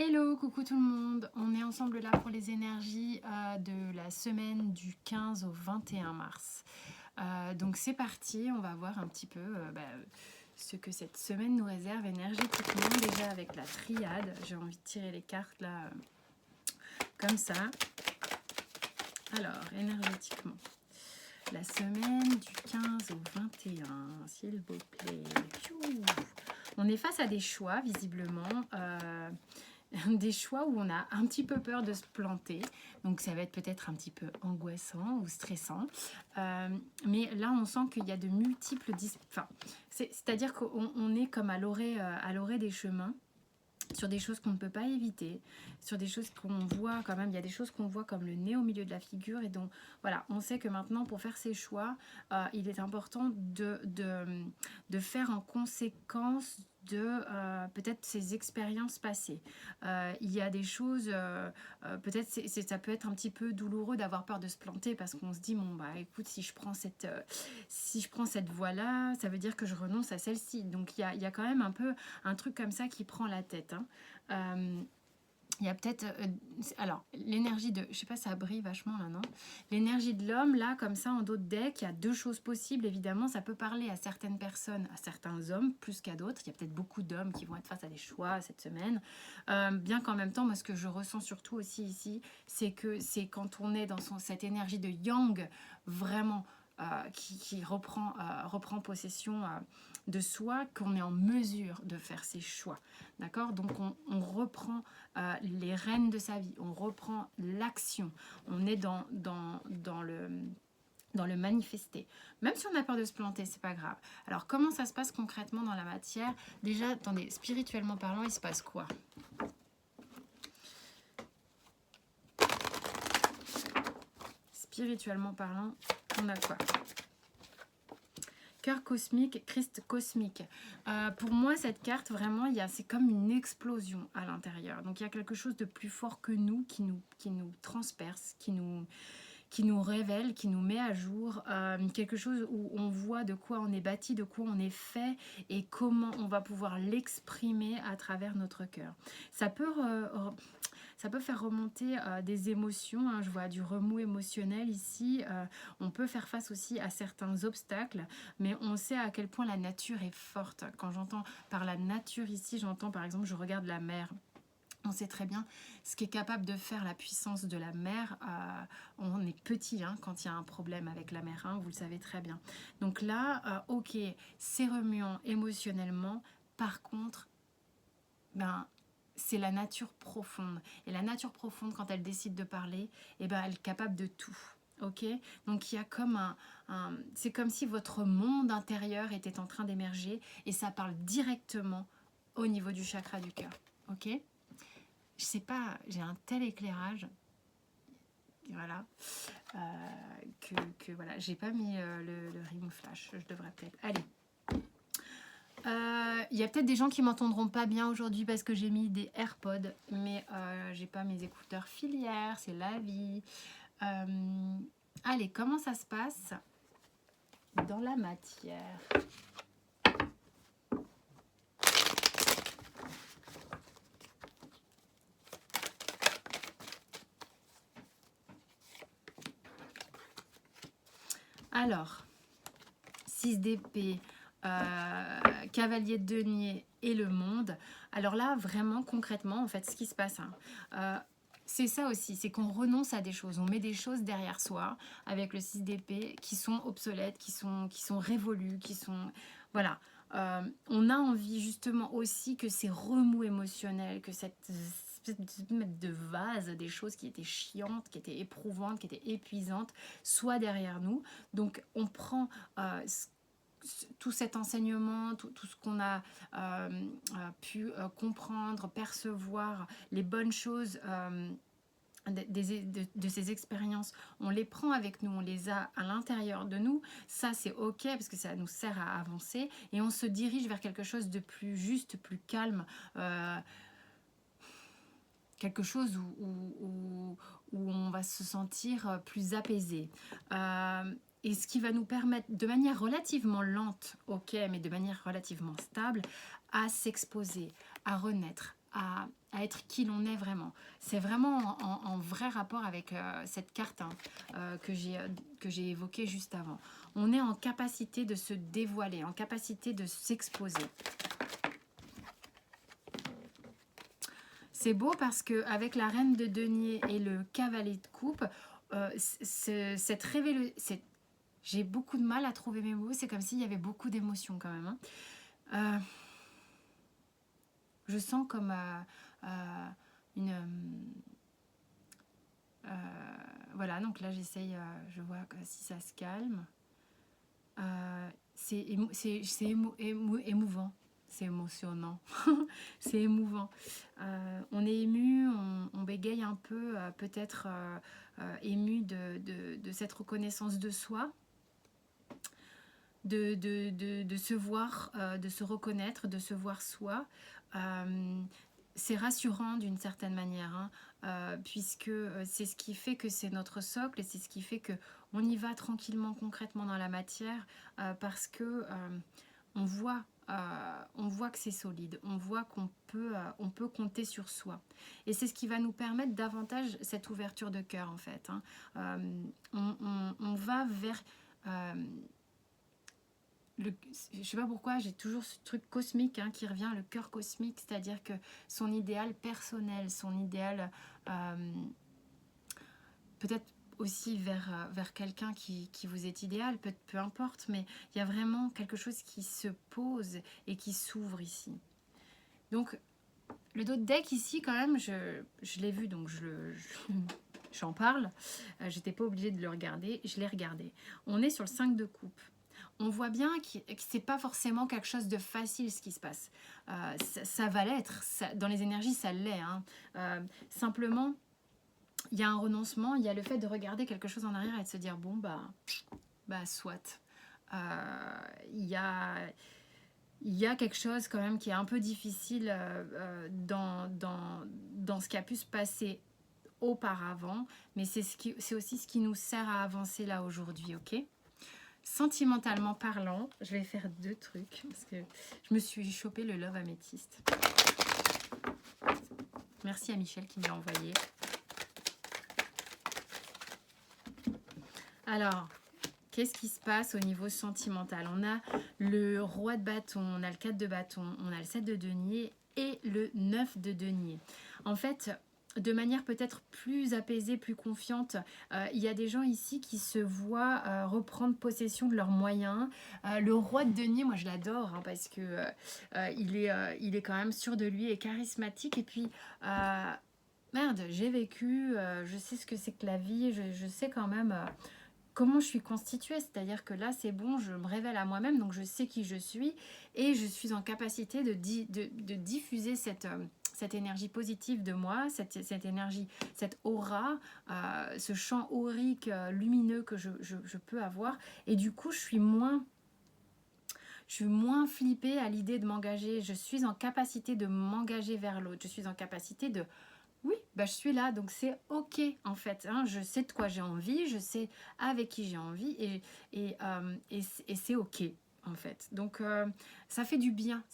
Hello, coucou tout le monde, on est ensemble là pour les énergies de la semaine du 15 au 21 mars. Donc c'est parti, on va voir un petit peu ce que cette semaine nous réserve énergétiquement, déjà avec la triade. J'ai envie de tirer les cartes là, comme ça. Alors, énergétiquement, la semaine du 15 au 21, s'il vous plaît. On est face à des choix, visiblement. Des choix où on a un petit peu peur de se planter, donc ça va être peut-être un petit peu angoissant ou stressant, mais là on sent qu'il y a de multiples c'est-à-dire qu'on est comme à l'orée des chemins, sur des choses qu'on ne peut pas éviter, sur des choses qu'on voit quand même, il y a des choses qu'on voit comme le nez au milieu de la figure, et donc voilà, on sait que maintenant pour faire ces choix, il est important de faire en conséquence de peut-être ces expériences passées. Il y a des choses, peut-être ça peut être un petit peu douloureux d'avoir peur de se planter, parce qu'on se dit, bon bah écoute, si je prends cette voie-là, ça veut dire que je renonce à celle-ci. Donc il y a quand même un peu un truc comme ça qui prend la tête. Il y a peut-être... alors, l'énergie de... Je sais pas, ça brille vachement là, non? L'énergie de l'homme, là, comme ça, en dos de deck, il y a deux choses possibles. Évidemment, ça peut parler à certaines personnes, à certains hommes, plus qu'à d'autres. Il y a peut-être beaucoup d'hommes qui vont être face à des choix cette semaine. Bien qu'en même temps, moi, ce que je ressens surtout aussi ici, c'est que c'est quand on est dans cette énergie de yang, vraiment... qui reprend possession de soi, qu'on est en mesure de faire ses choix. D'accord? Donc on reprend les rênes de sa vie, on reprend l'action, on est dans le manifester. Même si on a peur de se planter, c'est pas grave. Alors comment ça se passe concrètement dans la matière? Déjà, attendez, spirituellement parlant, il se passe quoi? Spirituellement parlant, on a quoi? Cœur cosmique, Christ cosmique. Pour moi, cette carte, vraiment, c'est comme une explosion à l'intérieur. Donc, il y a quelque chose de plus fort que nous, qui nous transperce, qui nous révèle, qui nous met à jour. Quelque chose où on voit de quoi on est bâti, de quoi on est fait, et comment on va pouvoir l'exprimer à travers notre cœur. Ça peut faire remonter des émotions, hein. Je vois du remous émotionnel ici. On peut faire face aussi à certains obstacles, mais on sait à quel point la nature est forte. Quand j'entends par la nature ici, j'entends par exemple, je regarde la mer. On sait très bien ce qu'est capable de faire la puissance de la mer. On est petit quand il y a un problème avec la mer, vous le savez très bien. Donc là, ok, c'est remuant émotionnellement. Par contre, c'est la nature profonde. Et la nature profonde, quand elle décide de parler, elle est capable de tout. Ok, donc il y a comme c'est comme si votre monde intérieur était en train d'émerger, et ça parle directement au niveau du chakra du cœur. Ok, je sais pas, j'ai un tel éclairage, voilà, que voilà, j'ai pas mis le remove flash, je devrais peut-être. Allez. Il y a peut-être des gens qui m'entendront pas bien aujourd'hui parce que j'ai mis des AirPods, mais j'ai pas mes écouteurs filières, c'est la vie. Allez, comment ça se passe dans la matière? Alors, 6 d'épée, cavalier de denier et le monde. Alors là, vraiment concrètement, en fait, ce qui se passe, c'est ça aussi, c'est qu'on renonce à des choses, on met des choses derrière soi avec le 6 d'épée qui sont obsolètes, qui sont révolues, qui sont... Voilà. On a envie justement aussi que ces remous émotionnels, que cette de vase, des choses qui étaient chiantes, qui étaient éprouvantes, qui étaient épuisantes, soient derrière nous. Donc on prend tout cet enseignement, tout ce qu'on a pu comprendre, percevoir, les bonnes choses de ces expériences, on les prend avec nous, on les a à l'intérieur de nous. Ça, c'est ok parce que ça nous sert à avancer, et on se dirige vers quelque chose de plus juste, plus calme, quelque chose où on va se sentir plus apaisé. Et ce qui va nous permettre, de manière relativement lente, ok, mais de manière relativement stable, à s'exposer, à renaître, à être qui l'on est vraiment. C'est vraiment en vrai rapport avec cette carte que j'ai évoquée juste avant. On est en capacité de se dévoiler, en capacité de s'exposer. C'est beau parce qu'avec la reine de denier et le cavalier de coupe, cette révélation... J'ai beaucoup de mal à trouver mes mots, c'est comme s'il y avait beaucoup d'émotions quand même. Hein. Je sens comme une... voilà, donc là j'essaye, je vois si ça se calme. C'est émouvant, c'est émotionnant, c'est émouvant. On est ému, on bégaye un peu, peut-être ému de cette reconnaissance de soi. De se voir, de se reconnaître, de se voir soi. C'est rassurant d'une certaine manière, hein, puisque c'est ce qui fait que c'est notre socle et c'est ce qui fait que on y va tranquillement, concrètement dans la matière, parce que on voit que c'est solide, on voit qu'on peut compter sur soi. Et c'est ce qui va nous permettre davantage cette ouverture de cœur, en fait. Hein. On va vers... je ne sais pas pourquoi, j'ai toujours ce truc cosmique qui revient, le cœur cosmique, c'est-à-dire que son idéal personnel, son idéal peut-être aussi vers quelqu'un qui vous est idéal, peu importe, mais il y a vraiment quelque chose qui se pose et qui s'ouvre ici. Donc, le dos de deck ici, quand même, je l'ai vu, donc j'en parle. J'étais pas obligée de le regarder, je l'ai regardé. On est sur le 5 de coupe. On voit bien que c'est pas forcément quelque chose de facile ce qui se passe. Ça va l'être, dans les énergies ça l'est. Hein. Simplement, il y a un renoncement, il y a le fait de regarder quelque chose en arrière et de se dire bon bah soit. Il y a quelque chose quand même qui est un peu difficile dans ce qui a pu se passer auparavant, mais c'est aussi ce qui nous sert à avancer là aujourd'hui, ok ? Sentimentalement parlant, je vais faire 2 trucs parce que je me suis chopé le Love Améthyste. Merci à Michel qui me l'a envoyé. Alors, qu'est-ce qui se passe au niveau sentimental? On a le roi de bâton, on a le 4 de bâton, on a le 7 de denier et le 9 de denier. En fait, de manière peut-être plus apaisée, plus confiante, il y a des gens ici qui se voient reprendre possession de leurs moyens. Le roi de denier, moi je l'adore parce que il est quand même sûr de lui et charismatique. Et puis, merde, j'ai vécu, je sais ce que c'est que la vie, je sais quand même... comment je suis constituée, c'est-à-dire que là c'est bon, je me révèle à moi-même, donc je sais qui je suis et je suis en capacité de diffuser cette énergie positive de moi, cette énergie, cette aura, ce champ aurique lumineux que je peux avoir, et du coup je suis moins flippée à l'idée de m'engager, je suis en capacité de m'engager vers l'autre, je suis en capacité de... Oui, bah je suis là, donc c'est ok en fait. Hein, je sais de quoi j'ai envie, je sais avec qui j'ai envie et c'est ok en fait. Donc ça fait du bien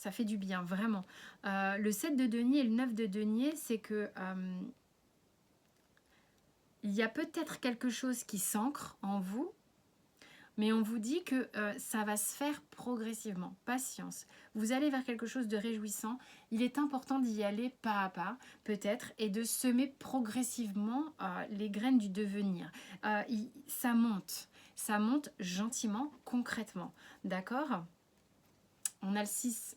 vraiment. Le 7 de denier et le 9 de denier, c'est que il y a peut-être quelque chose qui s'ancre en vous. Mais on vous dit que ça va se faire progressivement. Patience. Vous allez vers quelque chose de réjouissant. Il est important d'y aller pas à pas, peut-être, et de semer progressivement les graines du devenir. Ça monte. Ça monte gentiment, concrètement. D'accord ? On a le 6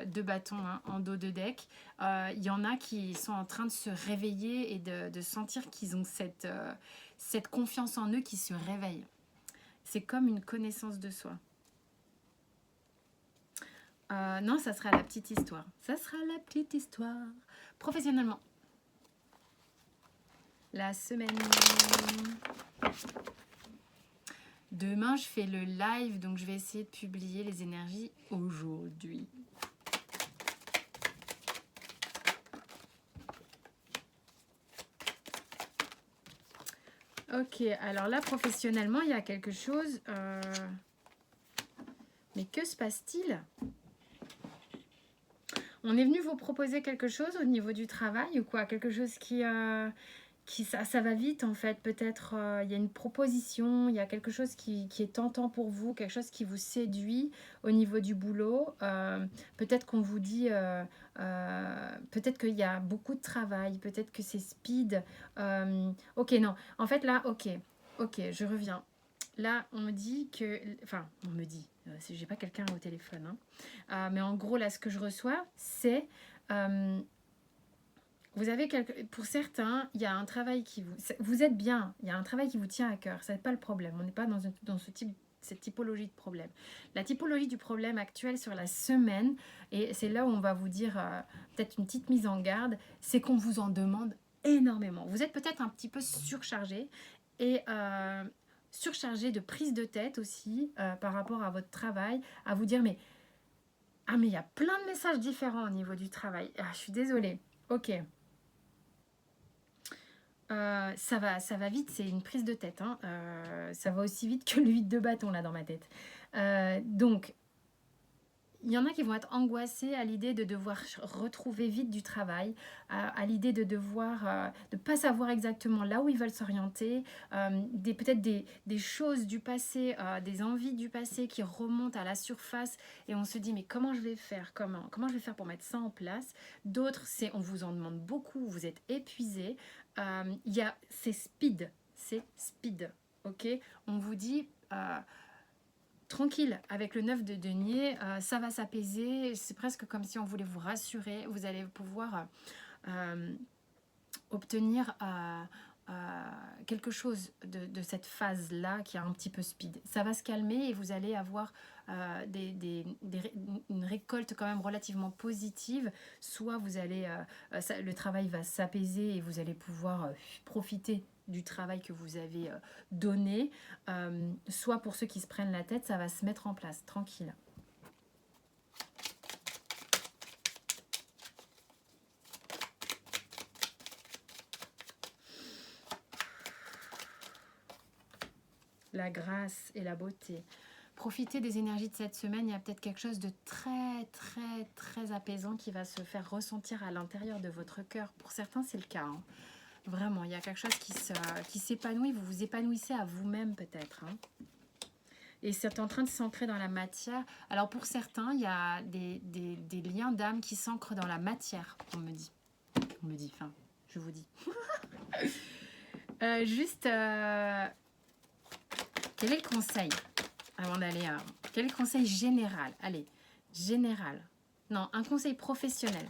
de bâton en dos de deck. Il y en a qui sont en train de se réveiller et de sentir qu'ils ont cette confiance en eux qui se réveille. C'est comme une connaissance de soi. Non, ça sera la petite histoire. Ça sera la petite histoire. Professionnellement. La semaine... Demain, je fais le live, donc je vais essayer de publier les énergies aujourd'hui. Ok, alors là, professionnellement, il y a quelque chose... Mais que se passe-t-il ? On est venu vous proposer quelque chose au niveau du travail ou quoi? Quelque chose ça va vite en fait. Peut-être il y a une proposition, il y a quelque chose qui est tentant pour vous, quelque chose qui vous séduit au niveau du boulot. Peut-être qu'on vous dit, peut-être qu'il y a beaucoup de travail, peut-être que c'est speed. Ok, non. En fait là, ok, je reviens. Là, on me dit que... Enfin, on me dit, j'ai pas quelqu'un au téléphone. Hein. Mais en gros, là, ce que je reçois, c'est... vous avez pour certains, il y a un travail qui vous êtes bien, il y a un travail qui vous tient à cœur, ce n'est pas le problème, on n'est pas dans cette typologie de problème. La typologie du problème actuel sur la semaine, et c'est là où on va vous dire peut-être une petite mise en garde, c'est qu'on vous en demande énormément. Vous êtes peut-être un petit peu surchargé et surchargé de prise de tête aussi par rapport à votre travail, à vous dire mais il y a plein de messages différents au niveau du travail. Je suis désolée. Ok. Ça va vite, c'est une prise de tête. Hein. Ça va aussi vite que le 8 de bâton là dans ma tête. Donc, il y en a qui vont être angoissés à l'idée de devoir retrouver vite du travail, à l'idée de devoir, de pas savoir exactement là où ils veulent s'orienter, peut-être des choses du passé, des envies du passé qui remontent à la surface et on se dit mais comment je vais faire, comment je vais faire pour mettre ça en place. D'autres, c'est on vous en demande beaucoup, vous êtes épuisé. C'est speed, ok. On vous dit tranquille, avec le 9 de denier, ça va s'apaiser, c'est presque comme si on voulait vous rassurer, vous allez pouvoir obtenir quelque chose de cette phase-là qui est un petit peu speed. Ça va se calmer et vous allez avoir une récolte quand même relativement positive. Soit vous allez, le travail va s'apaiser et vous allez pouvoir profiter du travail que vous avez donné. Soit pour ceux qui se prennent la tête, ça va se mettre en place, tranquille. La grâce et la beauté. Profitez des énergies de cette semaine, il y a peut-être quelque chose de très très très apaisant qui va se faire ressentir à l'intérieur de votre cœur. Pour certains, c'est le cas. Hein. Vraiment, il y a quelque chose qui s'épanouit, vous vous épanouissez à vous-même peut-être. Hein. Et c'est en train de s'ancrer dans la matière. Alors pour certains, il y a des liens d'âme qui s'ancrent dans la matière, on me dit. Enfin, je vous dis. Quel est le conseil avant d'aller à... Quel est le conseil général? Allez, général. Non, un conseil professionnel.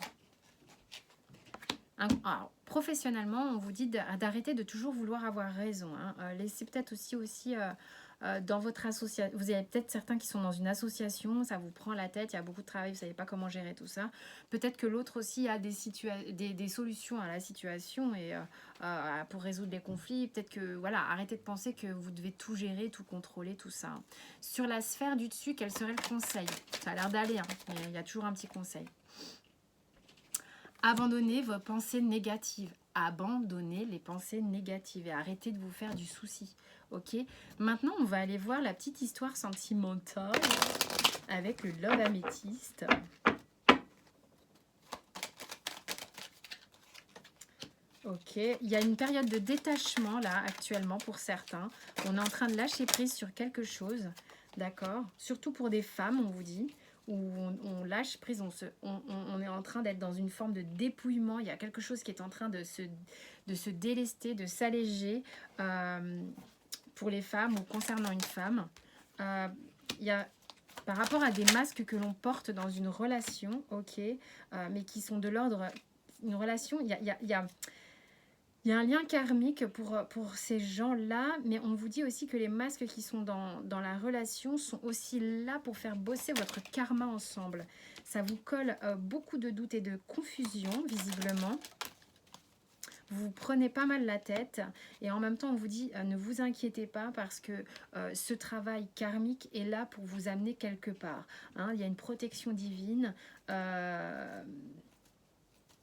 Alors, professionnellement, on vous dit d'arrêter de toujours vouloir avoir raison. Hein. Laissez peut-être aussi dans votre association. Vous avez peut-être certains qui sont dans une association, ça vous prend la tête, il y a beaucoup de travail, vous ne savez pas comment gérer tout ça. Peut-être que l'autre aussi a des solutions à la situation et pour résoudre les conflits. Peut-être que, voilà, arrêtez de penser que vous devez tout gérer, tout contrôler, tout ça. Sur la sphère du dessus, quel serait le conseil? Ça a l'air d'aller, hein, mais il y a toujours un petit conseil. Abandonnez vos pensées négatives. Abandonnez les pensées négatives et arrêtez de vous faire du souci. Ok. Maintenant, on va aller voir la petite histoire sentimentale avec le Love Améthyste. Ok. Il y a une période de détachement là actuellement pour certains. On est en train de lâcher prise sur quelque chose. D'accord. Surtout pour des femmes, on vous dit. Où on lâche prise, on est en train d'être dans une forme de dépouillement. Il y a quelque chose qui est en train de se délester, de s'alléger pour les femmes ou concernant une femme. Il y a par rapport à des masques que l'on porte dans une relation, ok, mais qui sont de l'ordre... Une relation, il y a un lien karmique pour ces gens-là, mais on vous dit aussi que les masques qui sont dans la relation sont aussi là pour faire bosser votre karma ensemble. Ça vous colle beaucoup de doutes et de confusion, visiblement. Vous prenez pas mal la tête et en même temps on vous dit ne vous inquiétez pas parce que ce travail karmique est là pour vous amener quelque part. Hein, il y a une protection divine.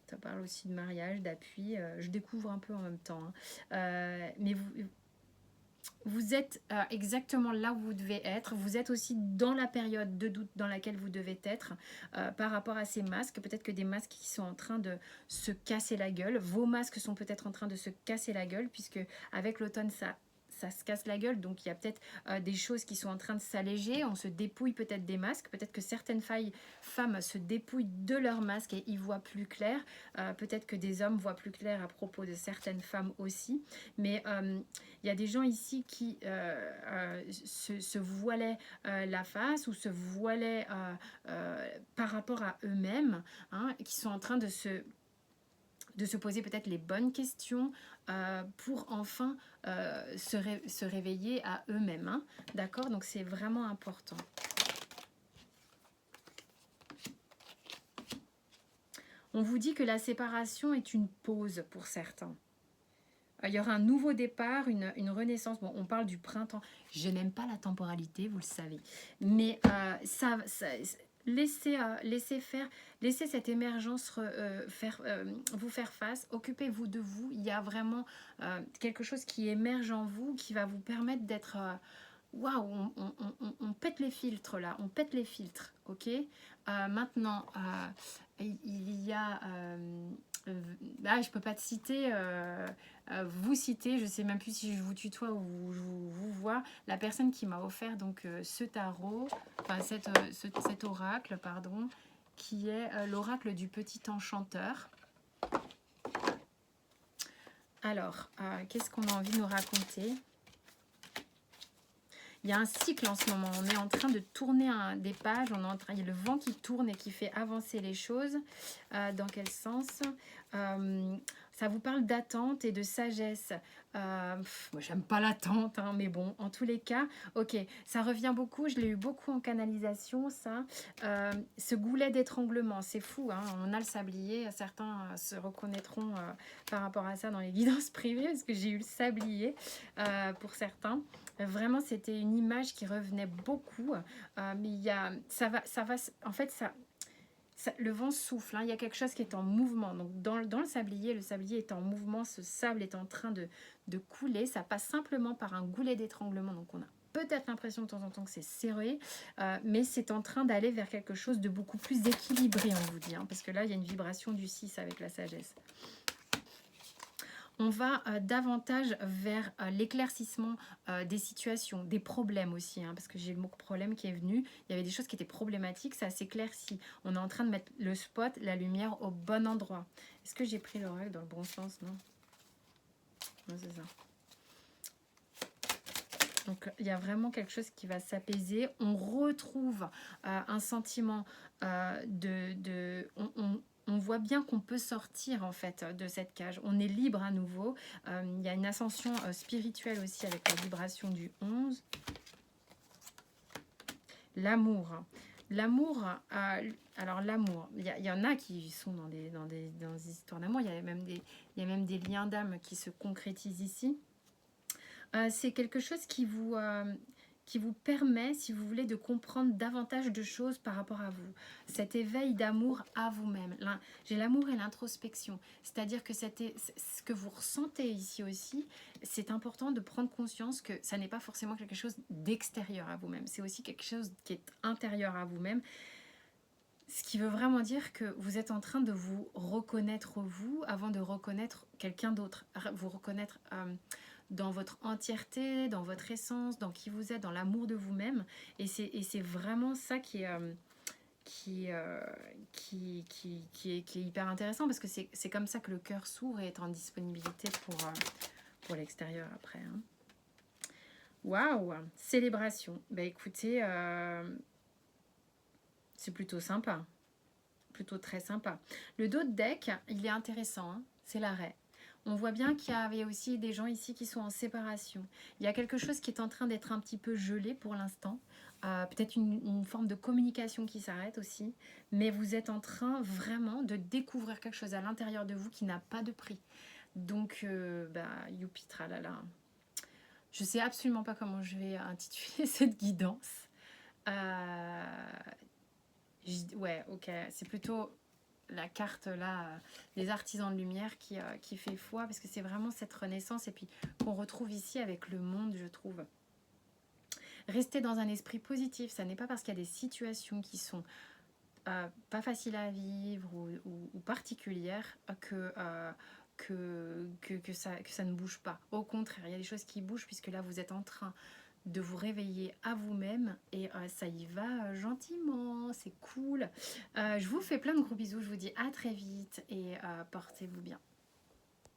Ça parle aussi de mariage, d'appui. Je découvre un peu en même temps. Hein. Mais vous êtes exactement là où vous devez être. Vous êtes aussi dans la période de doute dans laquelle vous devez être par rapport à ces masques. Peut-être que des masques qui sont en train de se casser la gueule. Vos masques sont peut-être en train de se casser la gueule puisque avec l'automne, ça se casse la gueule, donc il y a peut-être des choses qui sont en train de s'alléger, on se dépouille peut-être des masques, peut-être que certaines femmes se dépouillent de leurs masques et y voient plus clair, peut-être que des hommes voient plus clair à propos de certaines femmes aussi, mais il y a des gens ici qui se voilaient la face ou se voilaient par rapport à eux-mêmes, hein, qui sont en train de se poser peut-être les bonnes questions pour enfin se réveiller à eux-mêmes. Hein, d'accord? Donc c'est vraiment important. On vous dit que la séparation est une pause pour certains. Il y aura un nouveau départ, une renaissance. Bon, on parle du printemps. Je n'aime pas la temporalité, vous le savez. Mais laissez cette émergence vous faire face. Occupez-vous de vous. Il y a vraiment quelque chose qui émerge en vous, qui va vous permettre d'être... Waouh, on pète les filtres là, on pète les filtres, ok. Maintenant, il y a... là, je peux pas te citer, vous citer, je sais même plus si je vous tutoie ou je vous vois, la personne qui m'a offert donc ce tarot, enfin cet oracle, pardon, qui est l'oracle du petit enchanteur. Alors, qu'est-ce qu'on a envie de nous raconter ? Il y a un cycle en ce moment, on est en train de tourner des pages, il y a le vent qui tourne et qui fait avancer les choses. Dans quel sens ça vous parle d'attente et de sagesse. Moi, j'aime pas l'attente, hein, mais bon, en tous les cas, ok, ça revient beaucoup, je l'ai eu beaucoup en canalisation, ça. Ce goulet d'étranglement, c'est fou, hein, on a le sablier, certains se reconnaîtront par rapport à ça dans les guidances privées, parce que j'ai eu le sablier pour certains. Vraiment, c'était une image qui revenait beaucoup, mais en fait, le vent souffle, hein, il y a quelque chose qui est en mouvement. Donc, dans le sablier est en mouvement, ce sable est en train de couler. Ça passe simplement par un goulet d'étranglement. Donc, on a peut-être l'impression de temps en temps que c'est serré, mais c'est en train d'aller vers quelque chose de beaucoup plus équilibré, on vous dit, hein, parce que là, il y a une vibration du 6 avec la sagesse. On va davantage vers l'éclaircissement des situations, des problèmes aussi, hein, parce que j'ai le mot problème qui est venu. Il y avait des choses qui étaient problématiques, ça s'éclaircit. On est en train de mettre le spot, la lumière au bon endroit. Est-ce que j'ai pris l'oracle dans le bon sens? Non, non, c'est ça. Donc, il y a vraiment quelque chose qui va s'apaiser. On retrouve un sentiment on voit bien qu'on peut sortir en fait de cette cage. On est libre à nouveau. Il y a une ascension spirituelle aussi avec la vibration du 11. L'amour. L'amour, alors l'amour, il y en a qui sont dans des histoires d'amour. Il y a même des liens d'âme qui se concrétisent ici. C'est quelque chose qui vous permet, si vous voulez, de comprendre davantage de choses par rapport à vous. Cet éveil d'amour à vous-même. J'ai l'amour et l'introspection. C'est-à-dire que ce que vous ressentez ici aussi, c'est important de prendre conscience que ça n'est pas forcément quelque chose d'extérieur à vous-même. C'est aussi quelque chose qui est intérieur à vous-même. Ce qui veut vraiment dire que vous êtes en train de vous reconnaître vous avant de reconnaître quelqu'un d'autre. Vous reconnaître... dans votre entièreté, dans votre essence, dans qui vous êtes, dans l'amour de vous-même. Et c'est vraiment ça qui est hyper intéressant, parce que c'est comme ça que le cœur s'ouvre et est en disponibilité pour l'extérieur après. Hein. Waouh! Célébration. Bah écoutez, c'est plutôt sympa. Plutôt très sympa. Le dos de deck, il est intéressant. Hein, c'est l'arrêt. On voit bien qu'il y avait aussi des gens ici qui sont en séparation. Il y a quelque chose qui est en train d'être un petit peu gelé pour l'instant. Peut-être une forme de communication qui s'arrête aussi. Mais vous êtes en train vraiment de découvrir quelque chose à l'intérieur de vous qui n'a pas de prix. Donc, youpi tralala. Je ne sais absolument pas comment je vais intituler cette guidance. Ouais, ok. C'est plutôt la carte là, les artisans de lumière qui fait foi, parce que c'est vraiment cette renaissance et puis qu'on retrouve ici avec le monde, je trouve. Rester dans un esprit positif, ça n'est pas parce qu'il y a des situations qui sont pas faciles à vivre ou particulières que ça ne bouge pas. Au contraire, il y a des choses qui bougent puisque là vous êtes en train de vous réveiller à vous-même et ça y va gentiment, c'est cool. Je vous fais plein de gros bisous, je vous dis à très vite et portez-vous bien.